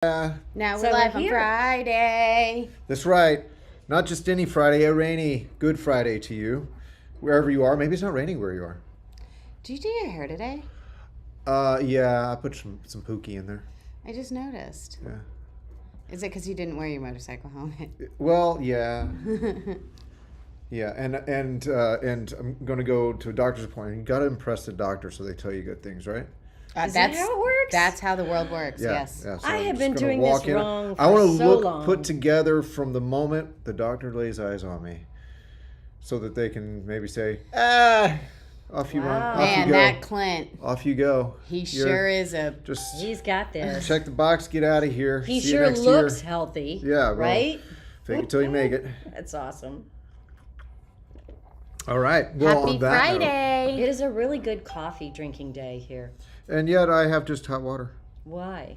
Now So we're live we're on here. Friday. That's right. Not just any Friday, a rainy Good Friday to you, wherever you are. Maybe it's not raining where you are. Did you do your hair today? Yeah, I put some pookie in there. I just noticed. Yeah. Is it because you didn't wear your motorcycle helmet? Well, yeah, yeah, and I'm gonna go to a doctor's appointment. You gotta impress the doctor so they tell you good things, right? Is that how it works? That's how the world works. Yeah, Yes. yeah. So I I'm have just been gonna doing walk this in. wrong I want for to so look long. put together from the moment the doctor lays eyes on me, so that they can maybe say, off you run, Wow. off Man, you go, that Clint, off you go. he You're- sure is a. Just He's got this. check the box, get out of here. He See you sure next looks year. healthy. Yeah, well, right? Fake it till you make it. That's awesome. All right. Well, Happy on that note- Friday. It is a really good coffee drinking day here. and yet I have just hot water Why?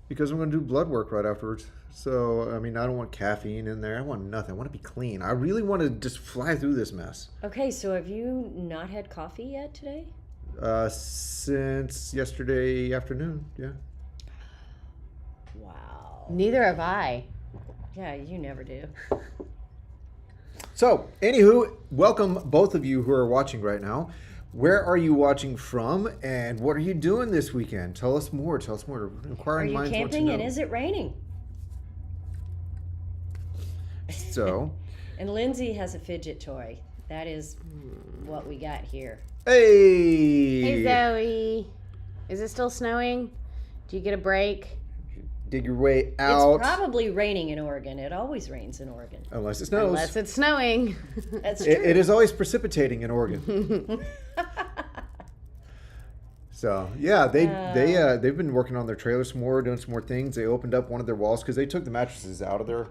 because I'm going to do blood work right afterwards. So, I mean, I don't want caffeine in there. I want nothing. I want to be clean. I really want to just fly through this mess. Okay, so have you not had coffee yet today? Since yesterday afternoon, yeah. Wow. Neither have I. Yeah, you never do. So, anywho, welcome both of you who are watching right now. Where are you watching from, and what are you doing this weekend? Tell us more. Tell us more. Are Inquiring you minds want to camping and know. is it raining? So, And Lindsay has a fidget toy. That is what we got here. hey, Hey Zoe, is it still snowing? Do you get a break? dig your way out. It's probably raining in Oregon. It always rains in Oregon. Unless it snows. Unless it's snowing. That's true. It is always precipitating in Oregon. So yeah, they've been working on their trailer some more, doing some more things. They opened up one of their walls because they took the mattresses out of their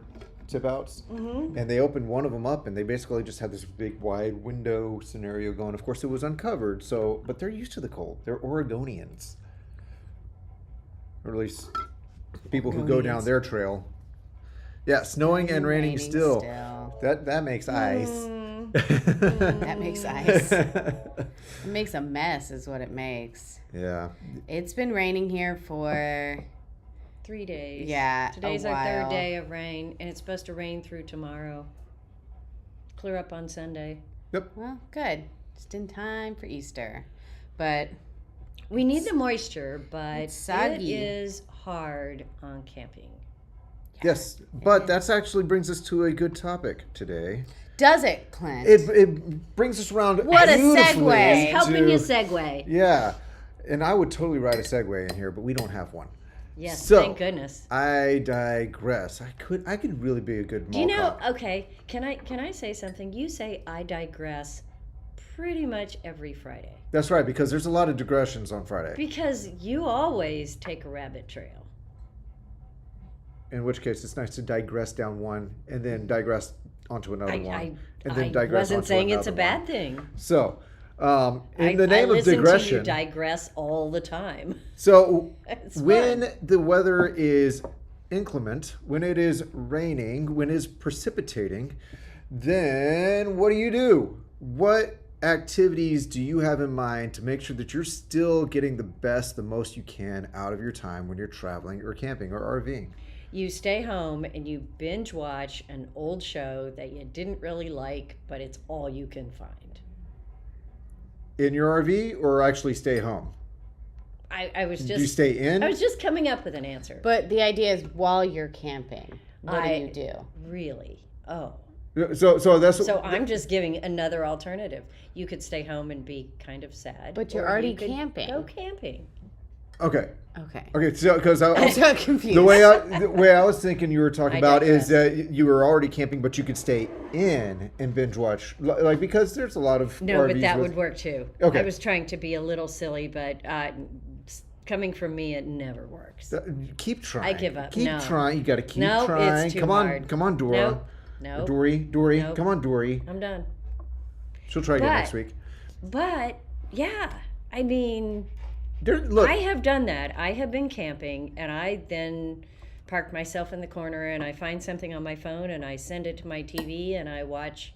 tip outs, and they opened one of them up, and they basically just had this big wide window scenario going. Of course, it was uncovered, so but they're used to the cold. They're Oregonians, or at least people who go down Oregonians. their trail. Yeah, snowing and raining still. That makes ice. That makes ice. It makes a mess, is what it makes. Yeah. It's been raining here for 3 days. Yeah, Today's a our third while. day of rain, and it's supposed to rain through tomorrow. Clear up on Sunday. well, good. Just in time for Easter, but We need the moisture, but It's soggy. it is hard on camping. Yes, but that's actually brings us to a good topic today. does it, Clint? It brings us around. What a beautifully segue. Helping to- you segue. Yeah, and I would totally write a segue in here, but we don't have one. Yes, So- thank goodness. I digress. I could really be a good. Do you mall know? cop. Okay, can I say something? You say I digress pretty much every Friday That's right, because there's a lot of digressions on Friday. because you always take a rabbit trail. In which case, it's nice to digress down one and then digress onto another one, I and then digress wasn't onto saying it's a another bad one. thing. So, in I the name of listen digression, to you digress all the time. so It's when fun. the weather is inclement, when it is raining, when it is precipitating, then what do? What activities do you have in mind to make sure that you're still getting the best, the most you can out of your time when you're traveling or camping or RVing? You stay home and you binge watch an old show that you didn't really like, but it's all you can find. In your RV or actually stay home? I was Do you just stay in? I was just coming up with an answer. But the idea is while you're camping, what do you do? Really? Oh. So that's So I'm just giving another alternative. You could stay home and be kind of sad. But you're or already you could camping. Go camping. okay. Okay. So because I'm so confused. the way I was thinking you were talking I about is digress. that you were already camping, but you could stay in and binge watch, like because there's a lot of No, RVs but that with- would work too. Okay. I was trying to be a little silly, but coming from me, it never works. Keep trying. I give up. Keep No. trying. You got to keep No, it's trying. too Come hard. on, come on, Dora. No. Dory, Nope. come on, Dory. I'm done. She'll try again But- next week. But yeah, I mean, Look, I have done that. I have been camping, and I then park myself in the corner, and I find something on my phone, and I send it to my TV, and I watch,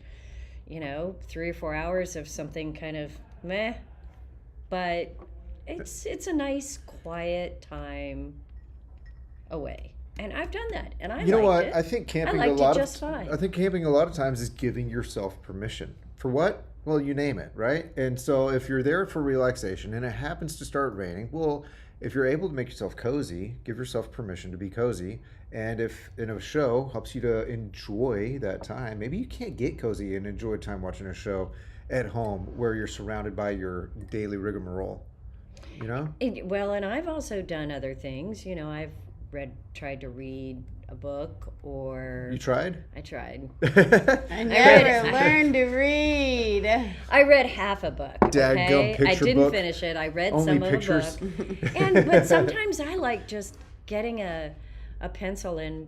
3 or 4 hours of something kind of meh. But it's a nice, quiet time away. And I've done that, and I You know what? liked I it. think camping liked a lot it just of fine. I think camping a lot of times is giving yourself permission. For what? Well, you name it, right? And so if you're there for relaxation and it happens to start raining, well, if you're able to make yourself cozy, give yourself permission to be cozy. And if in a show helps you to enjoy that time, maybe you can't get cozy and enjoy time watching a show at home where you're surrounded by your daily rigmarole. You know? Well, and I've also done other things. I've tried to read a book, or You tried? I tried. I never learned to read. I read half a book. Dadgum Okay, I picture didn't book. finish it. I read Only some pictures. of the book, but sometimes I like just getting a pencil in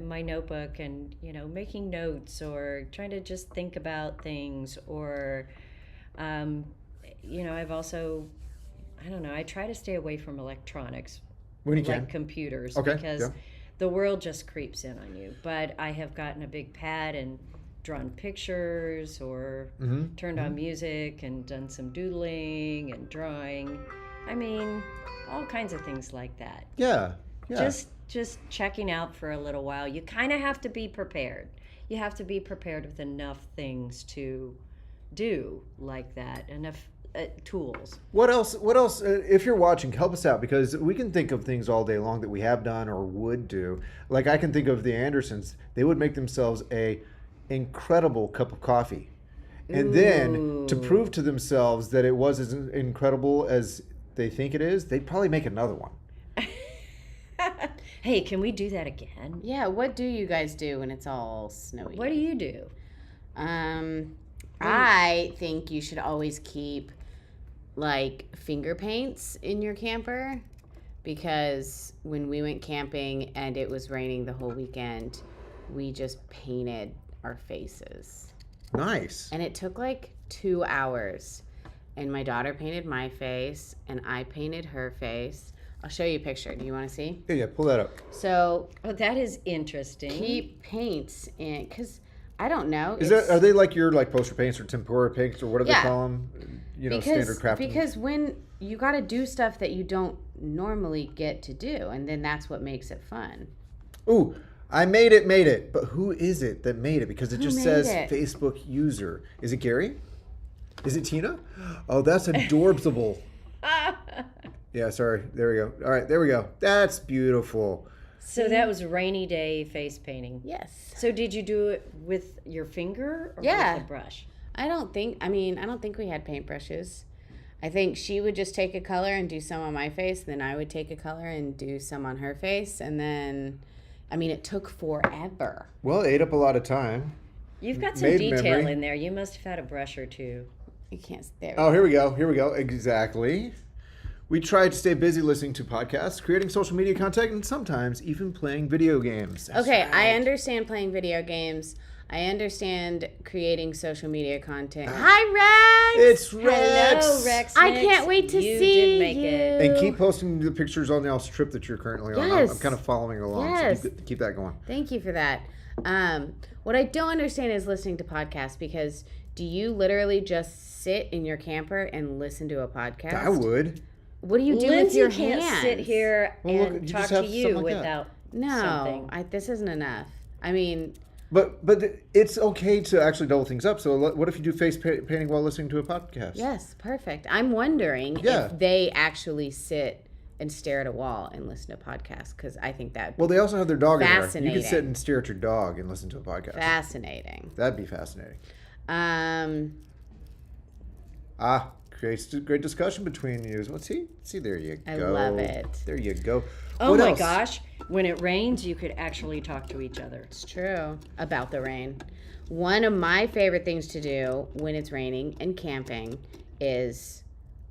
my notebook and making notes, or trying to just think about things, or I've also, I don't know, I try to stay away from electronics, When you like can. computers, Okay, because yeah. the world just creeps in on you. But I have gotten a big pad and drawn pictures, or turned on music and done some doodling and drawing. I mean, all kinds of things like that. Yeah. Yeah. Just checking out for a little while. You kind of have to be prepared. You have to be prepared with enough things to do like that, enough tools. What else? If you're watching, help us out, because we can think of things all day long that we have done or would do. Like I can think of the Andersons. They would make themselves a incredible cup of coffee, and then to prove to themselves that it was as incredible as they think it is, they'd probably make another one. Hey, can we do that again? Yeah, what do you guys do when it's all snowy? What do you do? I think you should always keep like finger paints in your camper, because when we went camping and it was raining the whole weekend, we just painted our faces. Nice. And it took like 2 hours. And my daughter painted my face and I painted her face. I'll show you a picture. Do you want to see? Yeah, pull that up. So Oh, that is interesting. keep paints in, because I don't know. Are they like your poster paints or tempera paints, or what do they Yeah. call them? Standard crafting. Because when you got to do stuff that you don't normally get to do, and then that's what makes it fun. Ooh, I made it. But who is it that made it? Because it just made says it? Facebook user. Is it Gary? Is it Tina? Oh, that's adorbsable. Yeah, sorry. There we go. All right, there we go. That's beautiful. So that was rainy day face painting. Yes. So did you do it with your finger or Yeah. with a brush? I don't think we had paintbrushes. I think she would just take a color and do some on my face, then I would take a color and do some on her face, and then, it took forever. Well, it ate up a lot of time. You've got some Made detail memory. in there. You must have had a brush or two. You can't. There. Oh, here we go. Exactly. We try to stay busy listening to podcasts, creating social media content, and sometimes even playing video games. That's Okay, right. I understand playing video games. I understand creating social media content. Hi, Rex. It's Rex. Hello, Rex. I Mix. can't wait to You see did make you. it. And keep posting the pictures on y'all's trip that you're currently on. Yes. I'm kind of following along. Yes. So keep that going. Thank you for that. What I don't understand is listening to podcasts, because do you literally just sit in your camper and listen to a podcast? I would. What do you do Lindsay with your can't hands? sit here Well, look, and you talk just to have you something like that. without No, something. this isn't enough. But it's okay to actually double things up. So what if you do face painting while listening to a podcast? Yes, perfect. I'm wondering Yeah. if they actually sit and stare at a wall and listen to podcasts, because I think that would Well, they also have their dog in there. You Fascinating. can sit and stare at your dog and listen to a podcast. be fascinating. That'd be fascinating. Creates a great discussion between you. Let's see, there you go. I love it. There you go. Oh What my else? gosh. When it rains, you could actually talk to each other. It's true about the rain. One of my favorite things to do when it's raining and camping is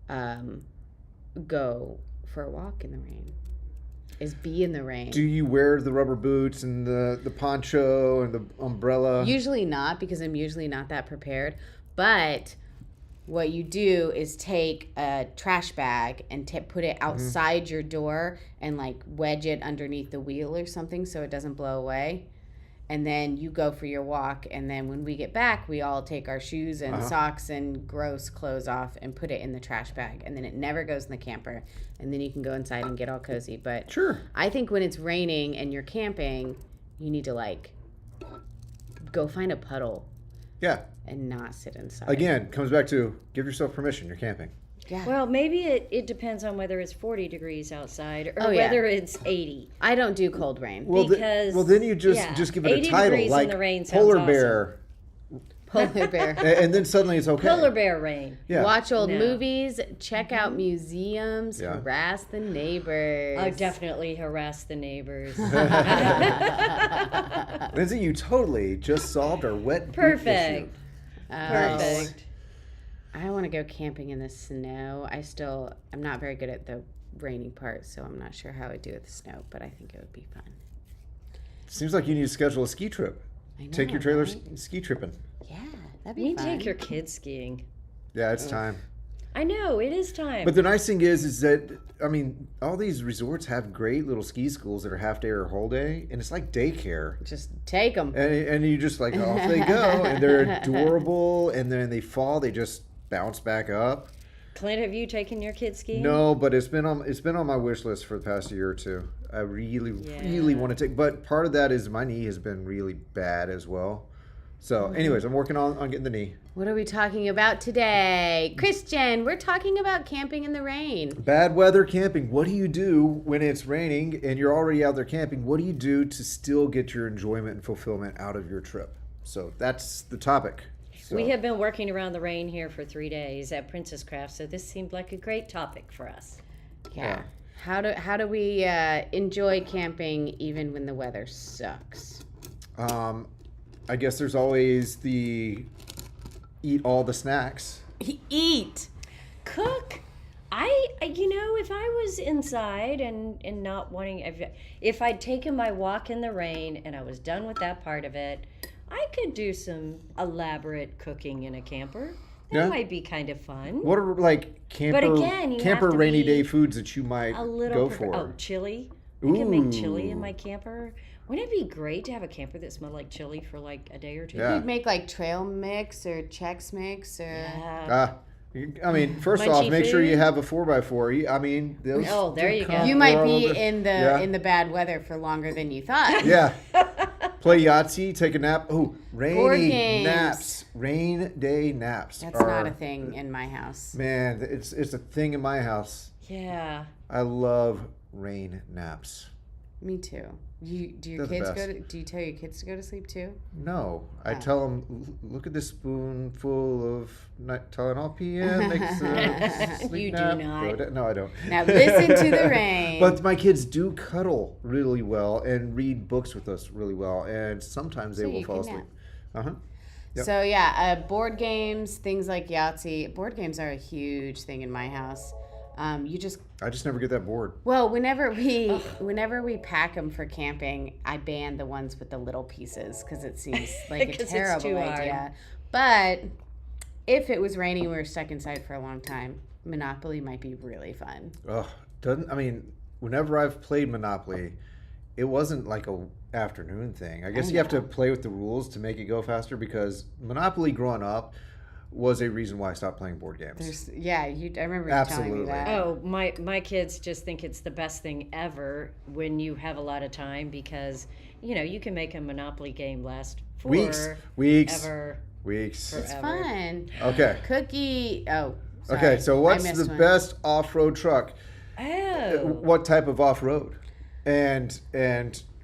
go for a walk in the rain. Is be in the rain. Do you wear the rubber boots and the poncho and the umbrella? Usually not, because I'm usually not that prepared. But what you do is take a trash bag and put it outside your door and like wedge it underneath the wheel or something so it doesn't blow away. and then you go for your walk, and then when we get back, we all take our shoes and socks and gross clothes off and put it in the trash bag, and then it never goes in the camper, and then you can go inside and get all cozy. But Sure. I think when it's raining and you're camping, you need to like go find a puddle Yeah. and not sit inside. Again, comes back to give yourself permission. You're camping. Yeah. Well, maybe it depends on whether it's 40 degrees outside or Oh, yeah. whether it's 80. I don't do cold rain. Well, Because, then you just yeah, give it a 80 title degrees in like the rain sounds polar awesome. bear, Polar bear. and then suddenly it's okay. Polar bear rain. Yeah. Watch old No. movies, check out museums, Yeah. harass the neighbors. I'll definitely harass the neighbors. Lindsay, you totally just solved our wet beet Perfect. issue. Perfect. I want to go camping in the snow. I'm not very good at the rainy part, so I'm not sure how I'd do with the snow, but I think it would be fun. Seems like you need to schedule a ski trip. I know, Take your trailer right? ski tripping. Yeah, that'd be You need to fun. take your kids skiing. Yeah, it's time. I know, it is time. But the nice thing is that I mean, all these resorts have great little ski schools that are half day or whole day, and it's like daycare. Just take them. And you just like off they go, and they're adorable. And then they fall, they just bounce back up. Clint, have you taken your kids skiing? No, but it's been on my wish list for the past year or two. I really want to take, but part of that is my knee has been really bad as well. So, anyways, I'm working on getting the knee. What are we talking about today? Christian, we're talking about camping in the rain. Bad weather camping. What do you do when it's raining and you're already out there camping? What do you do to still get your enjoyment and fulfillment out of your trip? So that's the topic. So, We have been working around the rain here for 3 days at Princess Craft, so this seemed like a great topic for us. Yeah. How do we enjoy camping even when the weather sucks? I guess there's always the eat all the snacks. Eat. Cook. If I was inside and not wanting, if I'd taken my walk in the rain and I was done with that part of it, I could do some elaborate cooking in a camper. That Yeah. might be kind of fun. What are like camper again, you camper have to rainy be day foods that you might A little go for? chili. I can make chili in Ooh. my camper. Wouldn't it be great to have a camper that smelled like chili for like a day or two? Yeah. You'd make like trail mix or Chex Mix or Yeah. I mean, first Munchy off, make sure you food? have a 4x4. I mean, those Oh, there do you go. come you might all be over- in the Yeah. in the bad weather for longer than you thought. Yeah. Play Yahtzee, take a nap. Oh, Board rainy games. naps. Rain day naps. That's are- not a thing in my house. Man, it's a thing in my house. Yeah. I love rain naps. Me too. Do your They're the kids best. do you tell your kids to go to sleep too? No, I Oh. tell them, look at this spoonful of Tylenol PM. Makes a sleep You do nap. not. Good. No, I don't. Now listen to the rain. But my kids do cuddle really well and read books with us really well, and sometimes they So will you fall can asleep. Yep. So yeah, board games, things like Yahtzee. Board games are a huge thing in my house. I just never get that bored. Well, whenever we pack them for camping, I ban the ones with the little pieces because it seems like a 'Cause it's terrible too hard. idea. But if it was raining, we were stuck inside for a long time. Monopoly might be really fun. Ugh, whenever I've played Monopoly, it wasn't like a afternoon thing. I guess you have to play with the rules to make it go faster because Monopoly growing up was a reason why I stopped playing board games. I remember you telling Absolutely. me that. Oh, my kids just think it's the best thing ever when you have a lot of time because, you can make a Monopoly game last Weeks. ever. Weeks. Forever. It's fun. Okay. Cookie. Oh, sorry. Okay, so what's I missed the one. best off-road truck? Oh. What type of off-road? And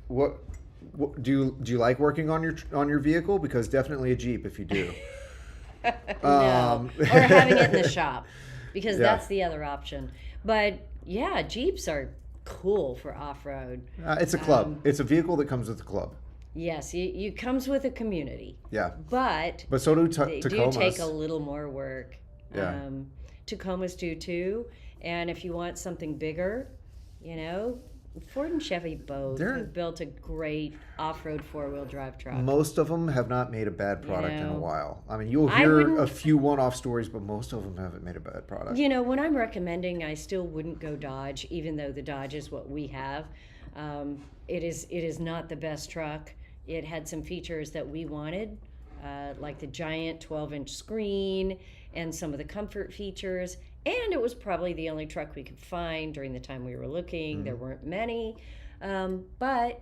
what do you like working on your vehicle? Because definitely a Jeep if you do. No. Or having it in the shop because Yeah. that's the other option. But yeah, Jeeps are cool for off-road. It's a club. It's a vehicle that comes with a club. Yes, you comes with a community, Yeah. but But so do they Tacomas. do take a little more work. Yeah. Tacomas do too. And if you want something bigger, Ford and Chevy both They're- have built a great off-road four-wheel drive truck. Most of them have not made a bad product in a know, while. I mean, you'll I hear wouldn't- a few one-off stories, but most of them haven't made a bad product. When I'm recommending, I still wouldn't go Dodge, even though the Dodge is what we have. It is not the best truck. it had some features that we wanted, like the giant 12-inch screen and some of the comfort features. And it was probably the only truck we could find during the time we were looking. There weren't many. But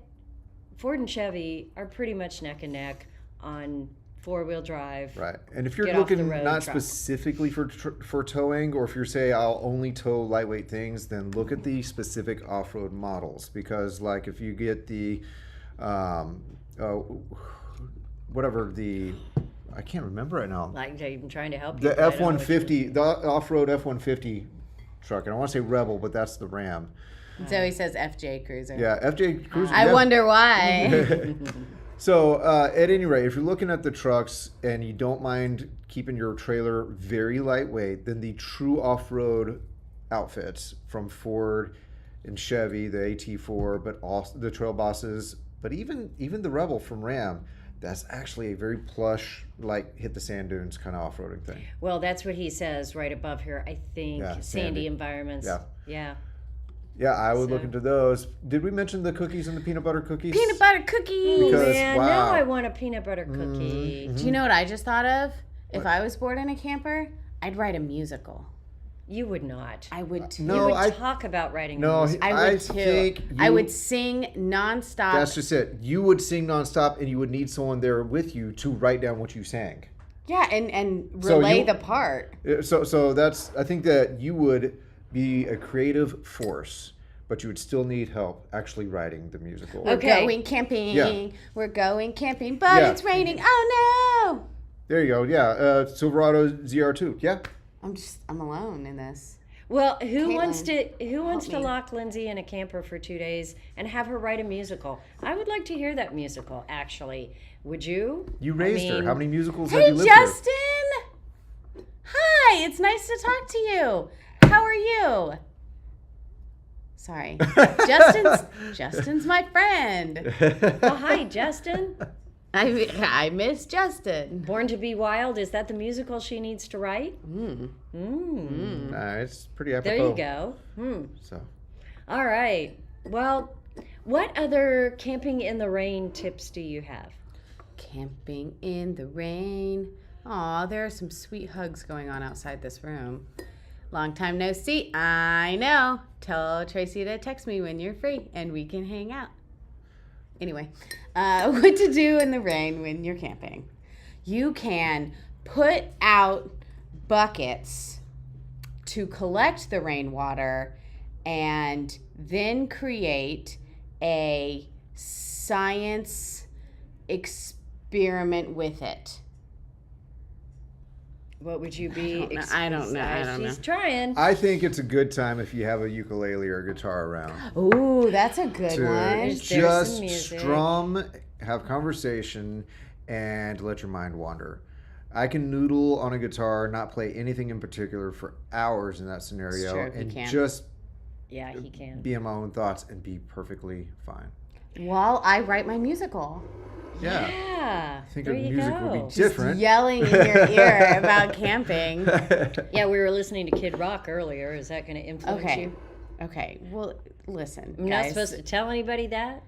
Ford and Chevy are pretty much neck and neck on four-wheel drive. Right. And if you're Get off the looking road not truck. specifically for towing, or if you're say I'll only tow lightweight things, then look at the specific off-road models, because like if you get the whatever the I can't remember right now. Like, I'm trying to help you. The but I don't know what F-150, the off-road F-150 truck, and I want to say Rebel, but that's the Ram. Zoe says FJ Cruiser. Yeah, FJ Cruiser. I yeah. wonder why. So, at any rate, if you're looking at the trucks and you don't mind keeping your trailer very lightweight, then the true off-road outfits from Ford and Chevy, the AT4, but also the Trail Bosses, but even the Rebel from Ram, that's actually a very plush, like hit the sand dunes kind of off-roading thing. Well, that's what he says right above here. I think Yeah, sandy sandy. environments. Yeah. Yeah. Yeah, I would look So- into those. Did we mention the cookies and the peanut butter cookies? Peanut butter cookies. Because- Man, wow. now I want a peanut butter cookie. Do you know what I just thought of? If What? I was bored in a camper, I'd write a musical. You would not. I would too. You No, would I- talk about writing No, music. I would too. think I you- would sing nonstop. That's just it. You would sing nonstop, and you would need someone there with you to write down what you sang. Yeah, and So relay you- the part. So that's. I think that you would be a creative force, but you would still need help actually writing the musical. We're Okay. going camping. Yeah. We're going camping, but Yeah. it's raining. Oh no! There you go. Yeah, Silverado ZR2. Yeah. I'm alone in this. Well, who Caitlin, wants to me. lock Lindsay in a camper for 2 days and have her write a musical? I would like to hear that musical, actually. Would you? You I raised her. mean, How many musicals have Hey, you lived Justin! Hi, it's nice to talk to you. How are you? Sorry. Justin's my friend. Oh, hi, Justin. I miss Justin. Born to be Wild. Is that the musical she needs to write? It's pretty apropos. There you go. So. All right. Well, what other camping in the rain tips do you have? Camping in the rain. Aw, there are some sweet hugs going on outside this room. Long time no see. I know. Tell Tracy to text me when you're free and we can hang out. Anyway, what to do in the rain when you're camping. You can put out buckets to collect the rainwater and then create a science experiment with it. What would you be? I don't know. She's trying. I think it's a good time if you have a ukulele or a guitar around. Ooh, that's a good To one. There's some just music. strum, have conversation, and let your mind wander. I can noodle on a guitar, not play anything in particular for hours in that scenario, true, he and can. just Yeah, he can. be in my own thoughts and be perfectly fine. While I write my musical. Yeah. Yeah. I think there a you music go. would be different. Yelling in your ear about camping. Yeah, we were listening to Kid Rock earlier. Is that going to influence Okay. you? Okay. Well, listen, I'm guys. not supposed to tell anybody that?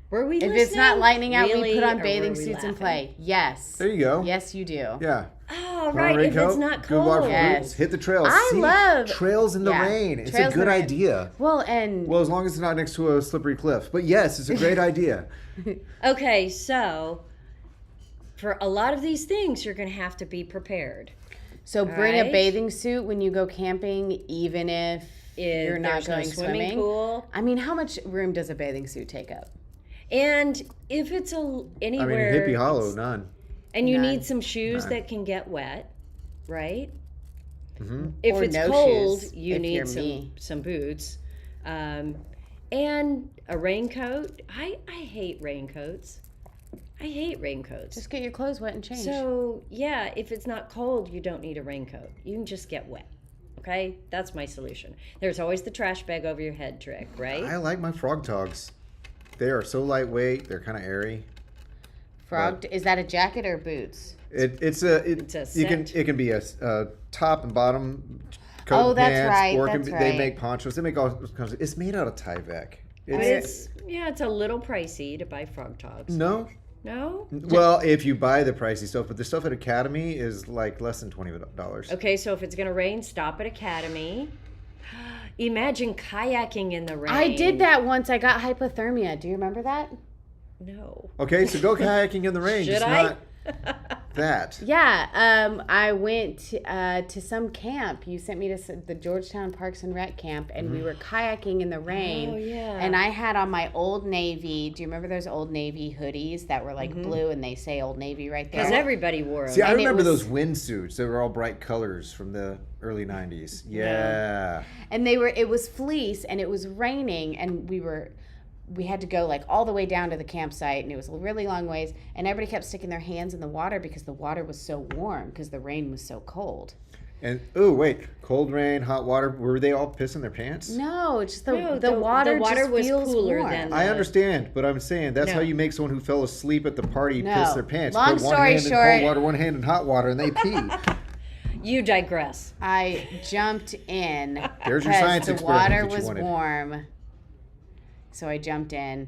Were we If listening? it's not lightning out, Really, we put on or bathing were we suits and laughing? play. Yes. There you go. Yes, you do. Yeah. Oh, Put on a right. If it's raincoat, not good water cold. Yes. boots, hit the trails. I See, love- trails in the yeah, rain. It's trails a in good the rain. idea. Well, and Well, as long as it's not next to a slippery cliff. But yes, it's a great idea. Okay, so for a lot of these things, you're going to have to be prepared. so bring a Right. bathing suit when you go camping, even if If you're not there's no going swimming swimming. pool. I mean, how much room does a bathing suit take up? And if it's I mean, anywhere, Hippie Hollow, none. and you None. need some shoes None. that can get wet, right? Mm-hmm. If Or it's no cold, shoes, you if need you're me. some boots, and a raincoat. I hate raincoats. I hate raincoats. Just get your clothes wet and change. So yeah, if it's not cold, you don't need a raincoat. You can just get wet. Okay, that's my solution. There's always the trash bag over your head trick, right? I like my frog togs. They are so lightweight. They're kind of airy. Frog, is that a jacket or boots? It's a set. It can be a top and bottom coat Oh, that's pants, right, or it can that's be, they right. make ponchos. They make all kinds of. It's made out of Tyvek. But it's a little pricey to buy frog togs. No, No? Well, if you buy the pricey stuff, but the stuff at Academy is like less than $20. Okay, so if it's going to rain, stop at Academy. Imagine kayaking in the rain. I did that once. I got hypothermia. Do you remember that? No. Okay, so go kayaking in the rain. Should just I? not that. Yeah, I went to some camp. You sent me to the Georgetown Parks and Rec camp, and we were kayaking in the rain. Oh, yeah. And I had on my Old Navy. Do you remember those Old Navy hoodies that were like blue and they say Old Navy right there? Because everybody wore them. See, I And it remember was- those windsuits. They were all bright colors from the early 90s. Yeah. And it was fleece, and it was raining, and we had to go like all the way down to the campsite, and it was a really long ways, and everybody kept sticking their hands in the water because the water was so warm because the rain was so cold. And, oh, wait. Cold rain, hot water. Were they all pissing their pants? No, just No, the water just was feels cooler warm. than I understand, but I'm saying that's No. how you make someone who fell asleep at the party No. piss their pants. Long Put one story hand in short- cold water, one hand in hot water, and they pee. You digress. I jumped in There's your because science the experiment water that you was wanted. warm. So I jumped in.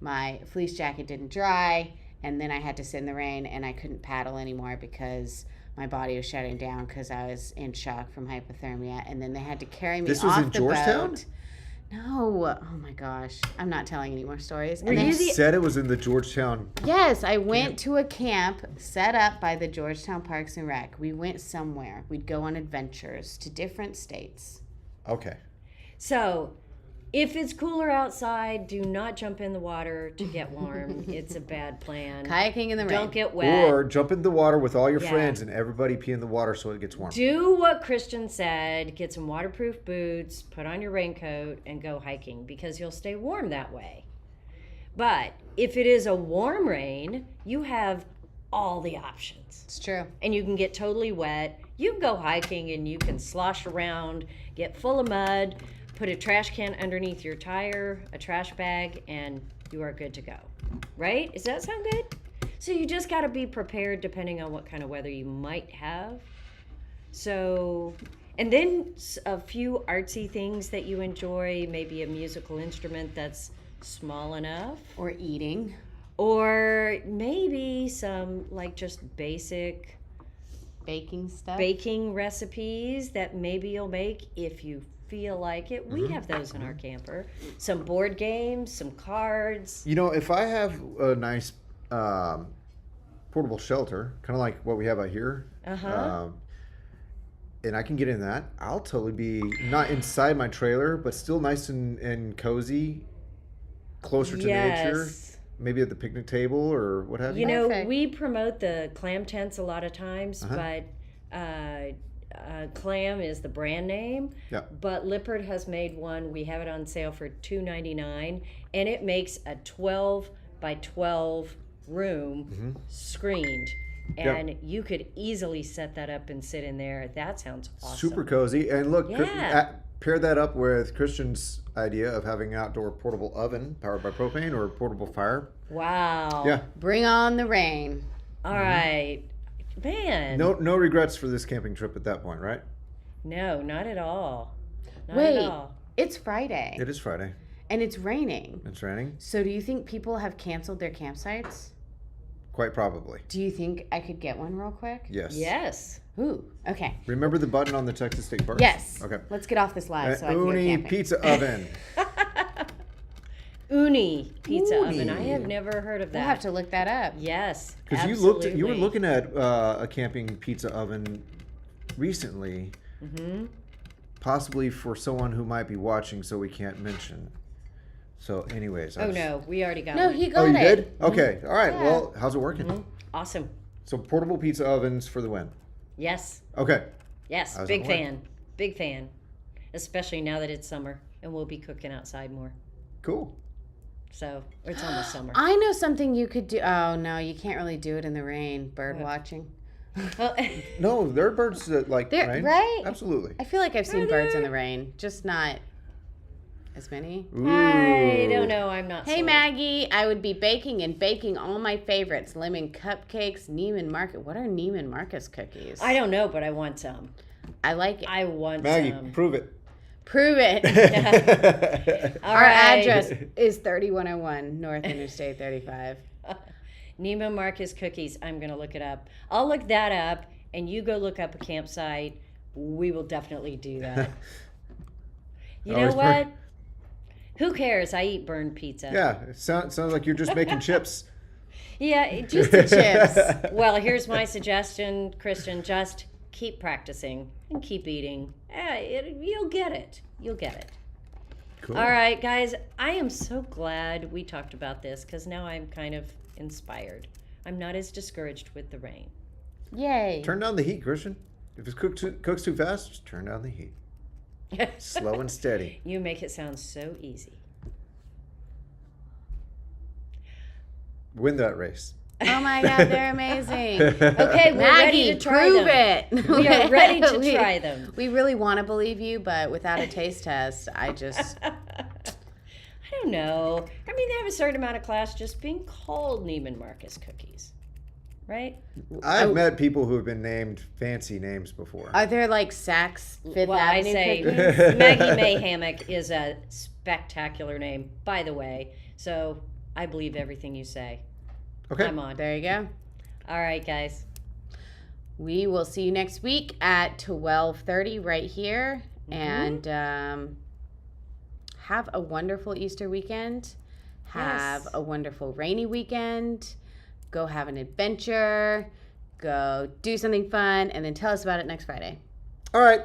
My fleece jacket didn't dry, and then I had to sit in the rain, and I couldn't paddle anymore because my body was shutting down because I was in shock from hypothermia. And then they had to carry me This was off in the Georgetown? boat. No. Oh my gosh. I'm not telling any more stories. Were And then- you You said it was in the Georgetown. Yes, I went to a camp set up by the Georgetown Parks and Rec. We went somewhere. We'd go on adventures to different states. Okay. So, if it's cooler outside, do not jump in the water to get warm. It's a bad plan. Kayaking in the rain. Don't get wet. Or jump in the water with all your Yeah. friends and everybody pee in the water so it gets warm. Do what Christian said. Get some waterproof boots, put on your raincoat, and go hiking because you'll stay warm that way. But if it is a warm rain, you have all the options. It's true. And you can get totally wet. You can go hiking and you can slosh around, get full of mud, put a trash can underneath your tire, a trash bag, and you are good to go. Right? Does that sound good? So you just got to be prepared depending on what kind of weather you might have. So, and then a few artsy things that you enjoy, maybe a musical instrument that's small enough, Or eating. or maybe some like just basic Baking stuff. baking recipes that maybe you'll make if you feel like it. We have those in our camper. Some board games, some cards. You know, if I have a nice portable shelter, kind of like what we have out here, and I can get in that, I'll totally be not inside my trailer, but still nice and cozy, closer to nature. Yes. Maybe at the picnic table or what have you. You know, Perfect. we promote the clam tents a lot of times, but Clam is the brand name. Yeah. But Lippert has made one. We have it on sale for $2.99, and it makes a 12 by 12 room screened. And you could easily set that up and sit in there. That sounds awesome. Super cozy. And look, Yeah. pair that up with Christian's idea of having an outdoor portable oven powered by propane or a portable fire. Wow. Yeah. Bring on the rain. All right. Man. No regrets for this camping trip at that point, right? No, not at all. Not Wait, at all. it's Friday It is Friday. and it's raining. It's raining. So do you think people have canceled their campsites? Quite probably. Do you think I could get one real quick? Yes. Yes. Ooh, okay. Remember the button on the Texas State Park? Yes. Okay. Let's get off this live so I can go Uni camping. pizza oven. Uni pizza Uni. oven. I have never heard of that. We'll have to look that up. Yes. Because you were looking at a camping pizza oven recently, possibly for someone who might be watching, so we can't mention. So, anyways. Oh no, we already got No, one. he got Oh, you it. did? Okay. All right. Yeah. Well, how's it working? Awesome. So, portable pizza ovens for the win. Yes. Okay. Yes. How's Big it work? fan. Big fan. Especially now that it's summer and we'll be cooking outside more. Cool. So it's almost summer. I know something you could do. Oh, no, you can't really do it in the rain. Bird What? watching. Well, No, there are birds that like They're- rain. right? Absolutely. I feel like I've seen Are birds in there? the rain, just not as many. I Ooh. don't know. I'm not Hey, sold. Maggie, I would be baking and baking all my favorites. Lemon cupcakes, Neiman Marcus. What are Neiman Marcus cookies? I don't know, but I want some. I like it. I want Maggie, some. prove it. Prove it. All Our right. address is 3101 North Interstate 35. Neiman Marcus cookies. I'm going to look it up. I'll look that up, and you go look up a campsite. We will definitely do that. You know what? Who cares? I eat burned pizza. Yeah, it sounds like you're just making chips. Yeah, Just the chips. Well, here's my suggestion, Christian. Just keep practicing and keep eating. You'll get it. You'll get it. Cool. All right, guys. I am so glad we talked about this because now I'm kind of inspired. I'm not as discouraged with the rain. Yay. Turn down the heat, Christian. If it cooks too fast, just turn down the heat. Slow and steady. You make it sound so easy. Win that race. Oh my God, they're amazing. Okay, we're Maggie, ready to try prove them. it. We are ready to try them. We really want to believe you, but without a taste test, I don't know. I mean, they have a certain amount of class just being called Neiman Marcus cookies, right? I've met people who have been named fancy names before. Are there like Saks Fifth Well, I Avenue say cookies? Maggie May Hammock is a spectacular name, by the way. So I believe everything you say. Okay. I'm on. There you go. All right, guys. We will see you next week at 12:30 right here. And have a wonderful Easter weekend. Have a wonderful rainy weekend. Go have an adventure. Go do something fun. And then tell us about it next Friday. All right.